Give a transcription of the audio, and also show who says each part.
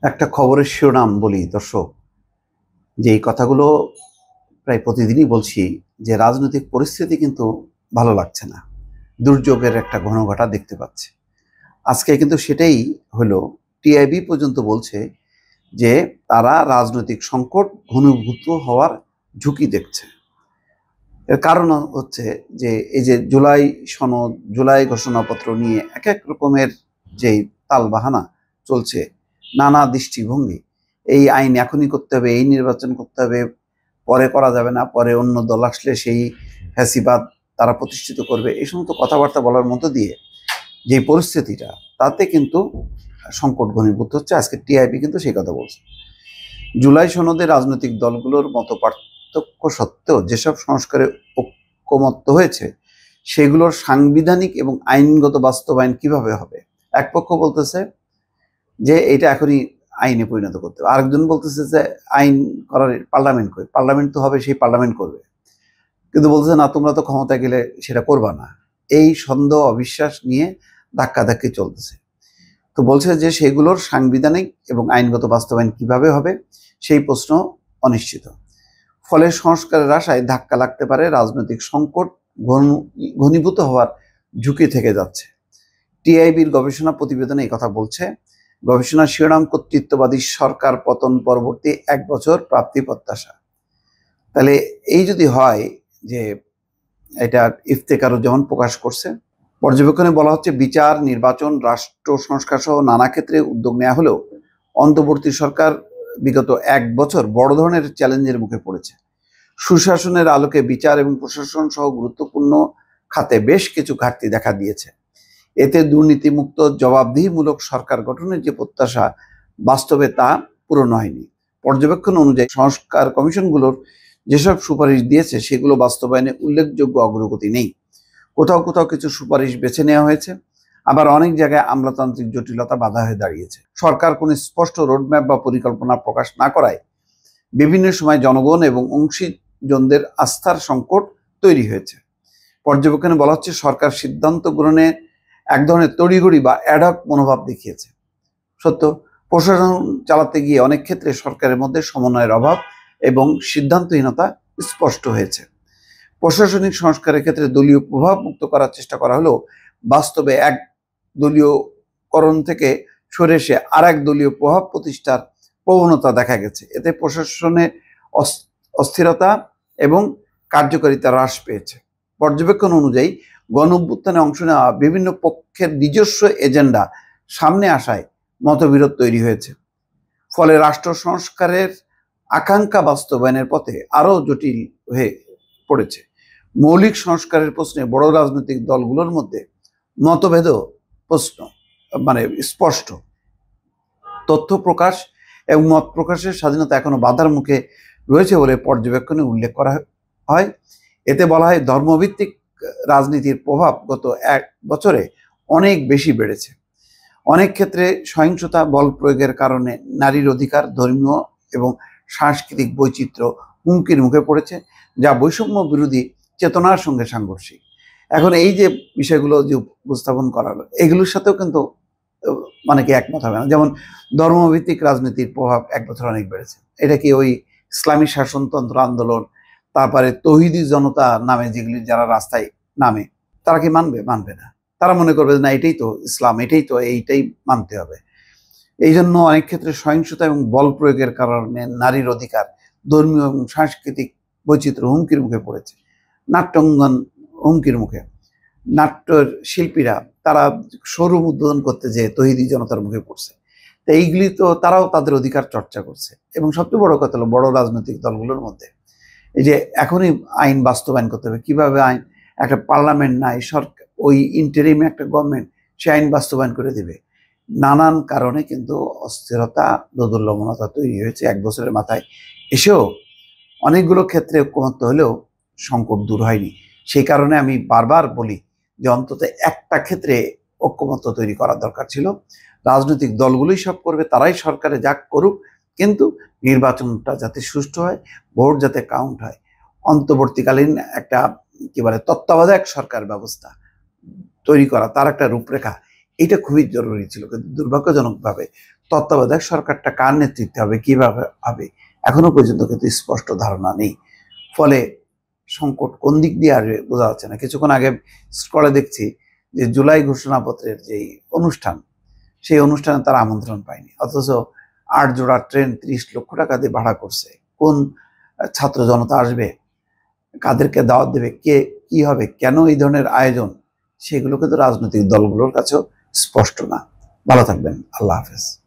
Speaker 1: একটা খবরের শিরোনাম বলি দর্শক, যে এই কথাগুলো প্রায় প্রতিদিনই বলছি, যে রাজনৈতিক পরিস্থিতি কিন্তু ভালো লাগছে না। দুর্যোগের একটা ঘনঘটা দেখতে পাচ্ছি। আজকে কিন্তু সেটাই হলো। টিআইবি পর্যন্ত বলছে যে তারা রাজনৈতিক সংকট ঘনীভূত হওয়ার ঝুঁকি দেখছে। এর কারণ হচ্ছে যে এই যে জুলাই সনদ, জুলাই ঘোষণাপত্র নিয়ে এক এক রকমের যেই তালবাহানা চলছে, নানা দৃষ্টিভঙ্গি, এই আইন এখনই করতে হবে, এই নির্বাচন করতে হবে, পরে করা যাবে না, পরে অন্য দল আসলে সেই ফ্যাসিবাদ তারা প্রতিষ্ঠিত করবে, এই সমস্ত কথাবার্তা বলার মধ্য দিয়ে যে পরিস্থিতিটা, তাতে কিন্তু সংকট ঘনীভূত হচ্ছে। আজকে টিআইবি কিন্তু সেই কথা বলছে। জুলাই সনদে রাজনৈতিক দলগুলোর মত পার্থক্য সত্ত্বেও যেসব সংস্কারে ঐকমত্য হয়েছে, সেগুলোর সাংবিধানিক এবং আইনগত বাস্তবায়ন কিভাবে হবে। এক পক্ষ বলতেছে যে এটা এখনই আইনে পরিণত করতে হবে, আরেকজন বলতেছে যে আইন করার পার্লামেন্ট করে, পার্লামেন্ট তো হবে, সেই পার্লামেন্ট করবে, কিন্তু বলতেছে না, তোমরা তো ক্ষমতায় গেলে সেটা করবা না। এই সন্দেহ অবিশ্বাস নিয়ে ধাক্কাধাক্কি চলতেছে। তো বলছে যে সেগুলোর সাংবিধানিক এবং আইনগত বাস্তবায়ন কিভাবে হবে, সেই প্রশ্ন অনিশ্চিত। ফলে সংস্কারের আশায় ধাক্কা লাগতে পারে, রাজনৈতিক সংকট ঘনীভূত হওয়ার ঝুঁকি থেকে যাচ্ছে। টিআইবির গবেষণা প্রতিবেদনে এই কথা বলছে। গবেষণা শিরোনাম কর্তৃত্ববাদী সরকার পতন পরবর্তী 1 বছর প্রাপ্তি প্রত্যাশা। তাহলে এই যদি হয় যে এটা ইফতেকারও যেমন প্রকাশ করছে, পর্যবেক্ষণে বলা হচ্ছে বিচার, নির্বাচন, রাষ্ট্র সংস্কার সহ নানা ক্ষেত্রে উদ্যোগ নেওয়া হলেও অন্তর্বর্তী সরকার বিগত 1 বছর বড় ধরনের চ্যালেঞ্জের মুখে পড়েছে। সুশাসনের আলোকে বিচার এবং প্রশাসন সহ গুরুত্বপূর্ণ খাতে বেশ কিছু ঘাটতি দেখা দিয়েছে। এতে দুর্নীতিমুক্ত জবাবদিহিমূলক সরকার গঠনের যে প্রত্যাশা, বাস্তবে তা পূরণ হয়নি। পর্যবেক্ষণ অনুযায়ী সংস্কার কমিশনগুলোর যেসব সুপারিশ দিয়েছে, সেগুলো বাস্তবায়নে উল্লেখযোগ্য অগ্রগতি নেই। কোথাও কোথাও কিছু সুপারিশ বেছে নেওয়া হয়েছে, আবার অনেক জায়গায় আমলাতান্ত্রিক জটিলতা বাধা হয়ে দাঁড়িয়েছে। সরকার কোনো স্পষ্ট রোডম্যাপ বা পরিকল্পনা প্রকাশ না করায় বিভিন্ন সময় জনগণ এবং অংশীজনদের আস্থার সংকট তৈরি হয়েছে। পর্যবেক্ষণে বলা হচ্ছে, সরকার সিদ্ধান্ত গ্রহণে এক ধরনের তড়িঘড়ি বা অ্যাডহক মনোভাব দেখিয়েছে। সত্য, প্রশাসন চালাতে গিয়ে অনেক ক্ষেত্রে সরকারের মধ্যে সমন্বয়ের অভাব এবং সিদ্ধান্তহীনতা স্পষ্ট হয়েছে। প্রশাসনিক সংস্কারের ক্ষেত্রে দলীয় প্রভাব মুক্ত করার চেষ্টা করা হলেও বাস্তবে এক দলীয়করণ থেকে সরে এসে আর এক দলীয় প্রভাব প্রতিষ্ঠার প্রবণতা দেখা গেছে। এতে প্রশাসনের অস্থিরতা এবং কার্যকারিতা হ্রাস পেয়েছে। পর্যবেক্ষণ অনুযায়ী গণঅভ্যুত্থানে অংশ নেওয়া বিভিন্ন পক্ষের নিজস্ব এজেন্ডা সামনে আসায় মতবিরোধ তৈরি হয়েছে। ফলে রাষ্ট্র সংস্কারের আকাঙ্ক্ষা বাস্তবায়নের পথে আরও জটিল হয়ে পড়েছে। মৌলিক সংস্কারের প্রশ্নে বড় রাজনৈতিক দলগুলোর মধ্যে মতভেদও স্পষ্ট। তথ্য প্রকাশ এবং মত প্রকাশের স্বাধীনতা এখনো বাধার মুখে রয়েছে বলে পর্যবেক্ষণে উল্লেখ করা হয়। এতে বলা হয়, ধর্মভিত্তিক রাজনীতির প্রভাব গত 1 বছরে অনেক বেশি বেড়েছে। অনেক ক্ষেত্রে সহিংসতা, বল প্রয়োগের কারণে নারীর অধিকার, ধর্মীয় এবং সাংস্কৃতিক বৈচিত্র্য হুমকির মুখে পড়েছে, যা বৈষম্য বিরোধী চেতনার সঙ্গে সাংঘর্ষিক। এখন এই যে বিষয়গুলো যে উপস্থাপন করা হলো, এগুলোর সাথেও কিন্তু অনেকে একমত হবে না। যেমন ধর্মভিত্তিক রাজনীতির প্রভাব 1 বছর অনেক বেড়েছে। এটা কি ওই ইসলামী শাসনতন্ত্র আন্দোলন, তারপরে তৌহিদি জনতা নামে যেগুলি যারা রাস্তায় নামে, তারা কি মানবে? মানবে না। তারা মনে করবে না, এটাই তো ইসলাম, এইটাই মানতে হবে। এই জন্য অনেক ক্ষেত্রে সহিংসতা এবং বল প্রয়োগের কারণে নারীর অধিকার, ধর্মীয় এবং সাংস্কৃতিক বৈচিত্র্য হুমকির মুখে পড়েছে। নাট্যাঙ্গন হুমকির মুখে। নাট্যের শিল্পীরা তারা শোরুম উদ্বোধন করতে যেয়ে তৌহিদি জনতার মুখে পড়ছে। তো এইগুলি তো তারাও তাদের অধিকার চর্চা করছে। এবং সবচেয়ে বড় কথা হলো, বড় রাজনৈতিক দলগুলোর মধ্যে এই যে এখনই আইন বাস্তবায়ন করতে হবে। কিভাবে আইন? একটা পার্লামেন্ট নাই, সরকার ওই ইন্টারিমে একটা গভর্নমেন্ট সে আইন বাস্তবায়ন করে দেবে। নানান কারণে কিন্তু অস্থিরতা, দোদুল্যমনতা তৈরি হয়েছে 1 বছরের মাথায় এসেও। অনেকগুলো ক্ষেত্রে ঐকমত্য হলেও সংকট দূর হয়নি। সেই কারণে আমি বারবার বলি যে অন্তত একটা ক্ষেত্রে ঐকমত্য তৈরি করার দরকার ছিল। রাজনৈতিক দলগুলোই সব করবে, তারাই সরকারে যাক করুক, কিন্তু নির্বাচনটা যাতে সুষ্ঠু হয়, ভোট যাতে কাউন্ট হয়, অন্তর্বর্তীকালীন একটা কি বলে তত্ত্বাবধায়ক সরকার ব্যবস্থা তৈরি করা, তার একটা রূপরেখা, এটা খুবই জরুরি ছিল। কিন্তু দুর্ভাগ্যজনকভাবে তত্ত্বাবধায়ক সরকারটা কার নেতৃত্বে হবে, কিভাবে হবে, এখনো পর্যন্ত কিন্তু স্পষ্ট ধারণা নেই। ফলে সংকট কোন দিক দিয়ে আসবে বোঝা যাচ্ছে না। কিছুক্ষণ আগে স্ক্রলে দেখছি যে জুলাই ঘোষণাপত্রের যেই অনুষ্ঠান, সেই অনুষ্ঠানে তারা আমন্ত্রণ পায়নি, অথচ 8 জোড়া ট্রেন 30 লক্ষ টাকা দিয়ে ভাড়া করছে। কোন ছাত্র জনতা আসবে, কাদেরকে দাওয়াত দেবে, কে কি হবে, কেন এই ধরনের আয়োজন, সেগুলো কিন্তু রাজনৈতিক দলগুলোর কাছেও স্পষ্ট না। ভালো থাকবেন, আল্লাহ হাফেজ।